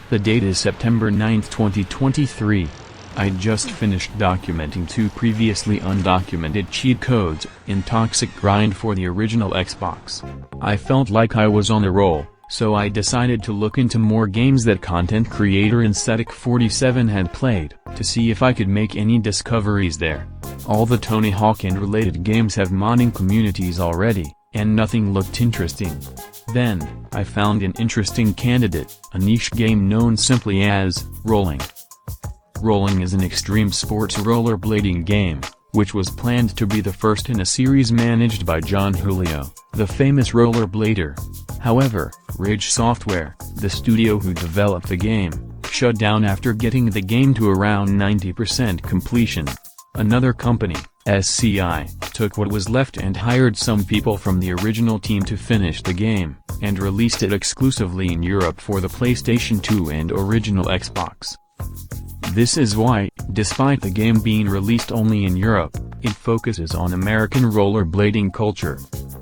The date is September 9, 2023. I just finished documenting 2 previously undocumented cheat codes in Toxic Grind for the original Xbox. I felt like I was on a roll, so I decided to look into more games that content creator Aesthetic47 had played, to see if I could make any discoveries there. All the Tony Hawk and related games have modding communities already, and nothing looked interesting. Then, I found an interesting candidate, a niche game known simply as Rolling. Rolling is an extreme sports rollerblading game, which was planned to be the first in a series managed by John Julio, the famous rollerblader. However, Ridge Software, the studio who developed the game, shut down after getting the game to around 90% completion. Another company, SCI, took what was left and hired some people from the original team to finish the game, and released it exclusively in Europe for the PlayStation 2 and original Xbox. This is why, despite the game being released only in Europe, it focuses on American rollerblading culture.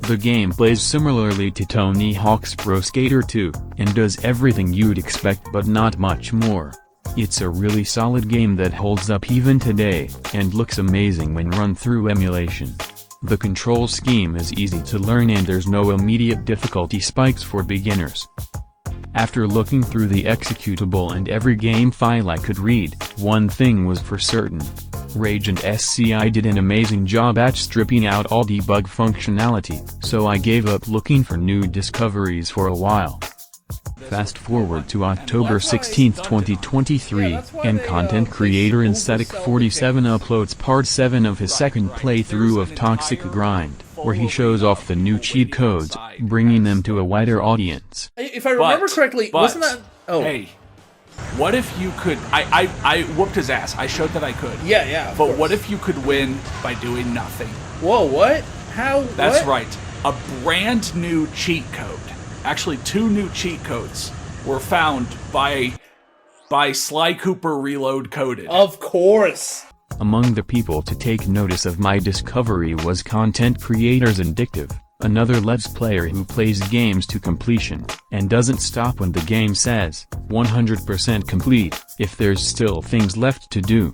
The game plays similarly to Tony Hawk's Pro Skater 2, and does everything you'd expect but not much more. It's a really solid game that holds up even today, and looks amazing when run through emulation. The control scheme is easy to learn and there's no immediate difficulty spikes for beginners. After looking through the executable and every game file I could read, one thing was for certain. Rage and SCI did an amazing job at stripping out all debug functionality, so I gave up looking for new discoveries for a while. Fast forward to October 16, 2023, and content creator Aesthetic47 uploads part 7 of his second playthrough of Toxic Grind, where he shows off the new cheat codes, bringing them to a wider audience. If I remember correctly, wasn't that... Oh. Hey, what if you could... I whooped his ass. I showed that I could. Yeah, But what if you could win by doing nothing? Whoa, what? How? That's what? right. A brand new cheat code. Actually, 2 new cheat codes were found by Sly Cooper Reload Coded. Of course. Among the people to take notice of my discovery was content creators Indictive, another Let's Player who plays games to completion, and doesn't stop when the game says 100% complete, if there's still things left to do.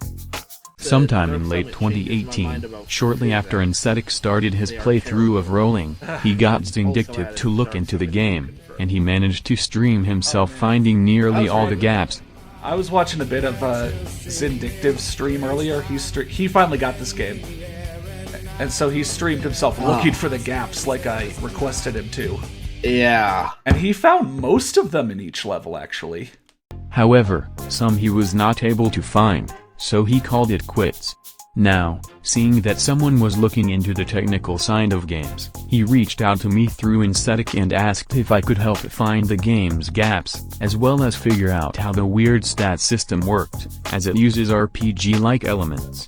Sometime in late 2018, shortly after Aesthetic started his playthrough of Rolling, he got Zindictive to look into the game, and he managed to stream himself finding nearly all the gaps. I was watching a bit of Zindictive's stream earlier. He finally got this game, and so he streamed himself looking for the gaps like I requested him to. Yeah. And he found most of them in each level, actually. However, some he was not able to find, so he called it quits. Now, seeing that someone was looking into the technical side of games, he reached out to me through Aesthetic and asked if I could help find the game's gaps, as well as figure out how the weird stat system worked, as it uses RPG-like elements.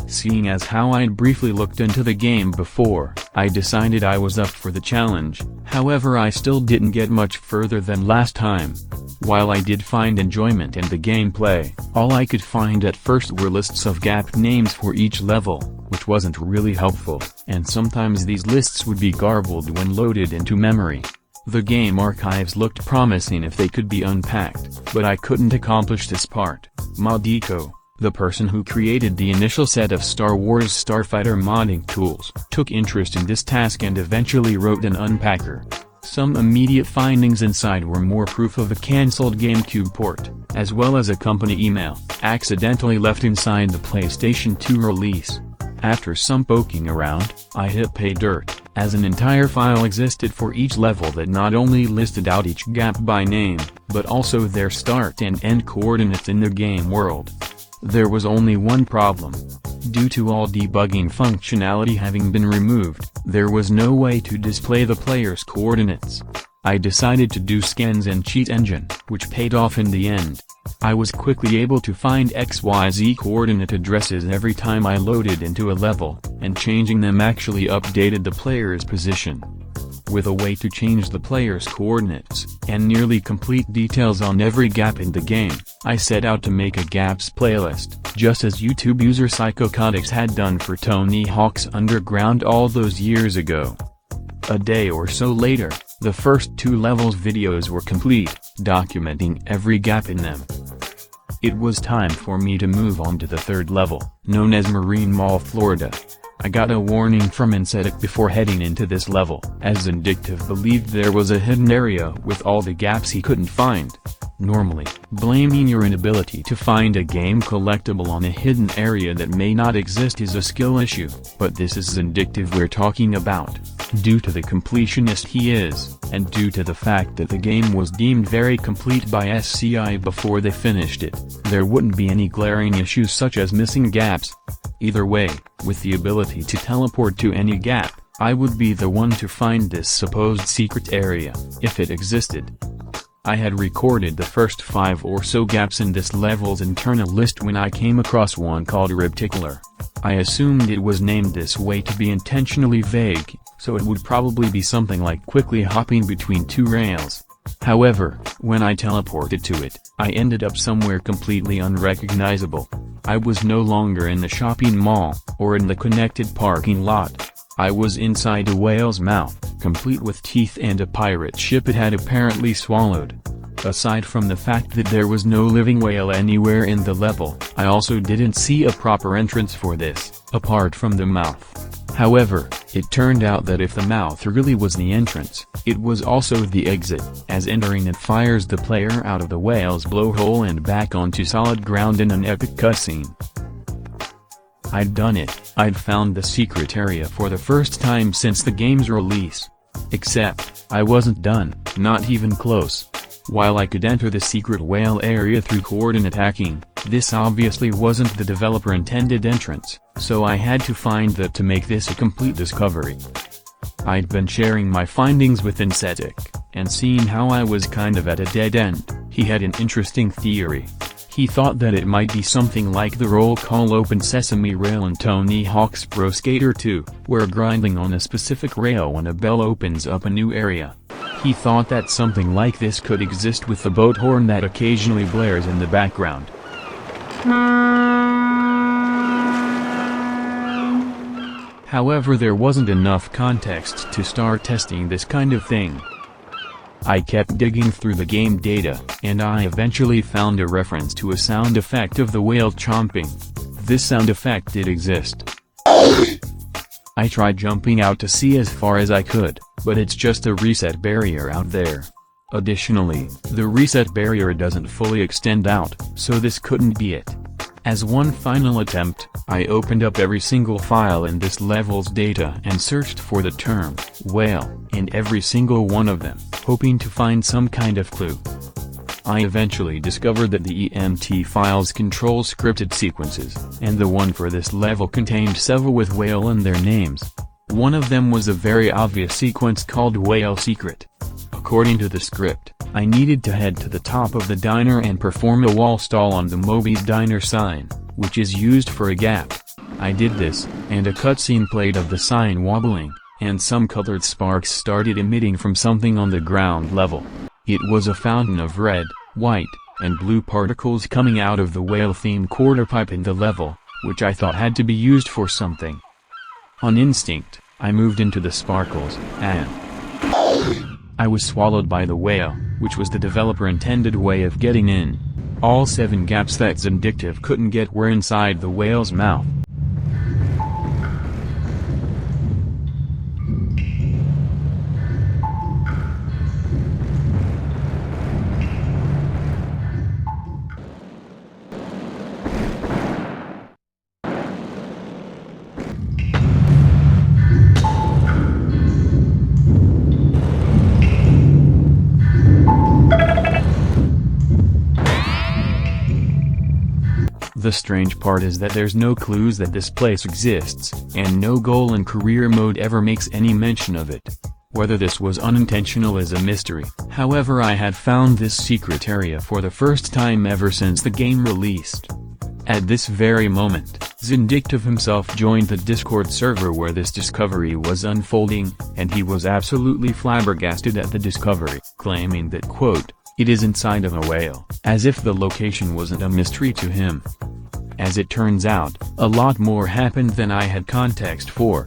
Seeing as how I'd briefly looked into the game before, I decided I was up for the challenge. However, I still didn't get much further than last time. While I did find enjoyment in the gameplay, all I could find at first were lists of gap names for each level, which wasn't really helpful, and sometimes these lists would be garbled when loaded into memory. The game archives looked promising if they could be unpacked, but I couldn't accomplish this part. Modico, the person who created the initial set of Star Wars Starfighter modding tools, took interest in this task and eventually wrote an unpacker. Some immediate findings inside were more proof of a cancelled GameCube port, as well as a company email, accidentally left inside the PlayStation 2 release. After some poking around, I hit pay dirt, as an entire file existed for each level that not only listed out each gap by name, but also their start and end coordinates in the game world. There was only one problem. Due to all debugging functionality having been removed, there was no way to display the player's coordinates. I decided to do scans and cheat engine, which paid off in the end. I was quickly able to find XYZ coordinate addresses every time I loaded into a level, and changing them actually updated the player's position. With a way to change the player's coordinates, and nearly complete details on every gap in the game, I set out to make a gaps playlist, just as YouTube user Psychocotics had done for Tony Hawk's Underground all those years ago. A day or so later, The first 2 levels videos were complete, documenting every gap in them. It was time for me to move on to the 3rd level, known as Marine Mall, Florida. I got a warning from Incetic before heading into this level, as Vindictive believed there was a hidden area with all the gaps he couldn't find. Normally, blaming your inability to find a game collectible on a hidden area that may not exist is a skill issue, but this is Vindictive we're talking about. Due to the completionist he is, and due to the fact that the game was deemed very complete by SCI before they finished it, there wouldn't be any glaring issues such as missing gaps. Either way, with the ability to teleport to any gap, I would be the one to find this supposed secret area, if it existed. I had recorded the first 5 or so gaps in this level's internal list when I came across one called Reticular. I assumed it was named this way to be intentionally vague, so it would probably be something like quickly hopping between 2 rails. However, when I teleported to it, I ended up somewhere completely unrecognizable. I was no longer in the shopping mall, or in the connected parking lot. I was inside a whale's mouth, complete with teeth and a pirate ship it had apparently swallowed. Aside from the fact that there was no living whale anywhere in the level, I also didn't see a proper entrance for this, apart from the mouth. However, it turned out that if the mouth really was the entrance, it was also the exit, as entering it fires the player out of the whale's blowhole and back onto solid ground in an epic cutscene. I'd done it, I'd found the secret area for the first time since the game's release. Except, I wasn't done, not even close. While I could enter the secret whale area through coordinate hacking, this obviously wasn't the developer intended entrance, so I had to find that to make this a complete discovery. I'd been sharing my findings with Incetic, and seeing how I was kind of at a dead end, he had an interesting theory. He thought that it might be something like the Roll Call Open Sesame rail in Tony Hawk's Pro Skater 2, where grinding on a specific rail when a bell opens up a new area. He thought that something like this could exist with the boat horn that occasionally blares in the background. However, there wasn't enough context to start testing this kind of thing. I kept digging through the game data, and I eventually found a reference to a sound effect of the whale chomping. This sound effect did exist. I tried jumping out to see as far as I could, but it's just a reset barrier out there. Additionally, the reset barrier doesn't fully extend out, so this couldn't be it. As one final attempt, I opened up every single file in this level's data and searched for the term, whale, in every single one of them, hoping to find some kind of clue. I eventually discovered that the EMT files control scripted sequences, and the one for this level contained several with whale in their names. One of them was a very obvious sequence called Whale Secret. According to the script, I needed to head to the top of the diner and perform a wall stall on the Moby's Diner sign, which is used for a gap. I did this, and a cutscene played of the sign wobbling, and some colored sparks started emitting from something on the ground level. It was a fountain of red, white, and blue particles coming out of the whale-themed quarter pipe in the level, which I thought had to be used for something. On instinct, I moved into the sparkles, and I was swallowed by the whale, which was the developer intended way of getting in. All 7 gaps that Vindictive couldn't get were inside the whale's mouth. The strange part is that there's no clues that this place exists, and no goal in career mode ever makes any mention of it. Whether this was unintentional is a mystery. However, I had found this secret area for the first time ever since the game released. At this very moment, Vindictive himself joined the Discord server where this discovery was unfolding, and he was absolutely flabbergasted at the discovery, claiming that, quote, "It is inside of a whale," as if the location wasn't a mystery to him. As it turns out, a lot more happened than I had context for.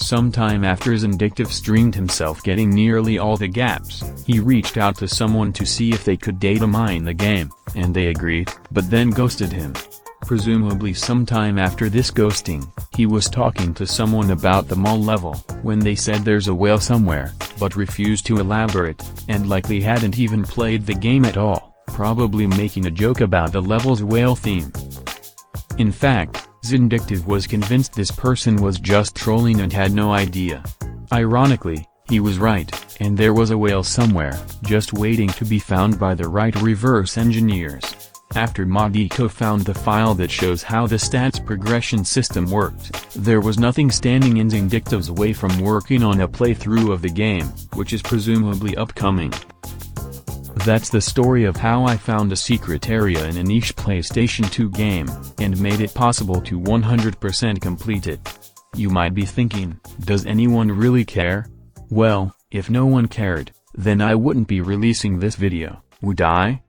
Sometime after Zindictive streamed himself getting nearly all the gaps, he reached out to someone to see if they could data mine the game, and they agreed, but then ghosted him. Presumably sometime after this ghosting, he was talking to someone about the mall level, when they said there's a whale somewhere, but refused to elaborate, and likely hadn't even played the game at all, probably making a joke about the level's whale theme. In fact, Zindictive was convinced this person was just trolling and had no idea. Ironically, he was right, and there was a whale somewhere, just waiting to be found by the right reverse engineers. After Modiko found the file that shows how the stats progression system worked, there was nothing standing in Zindictive's way from working on a playthrough of the game, which is presumably upcoming. That's the story of how I found a secret area in a niche PlayStation 2 game, and made it possible to 100% complete it. You might be thinking, does anyone really care? Well, if no one cared, then I wouldn't be releasing this video, would I?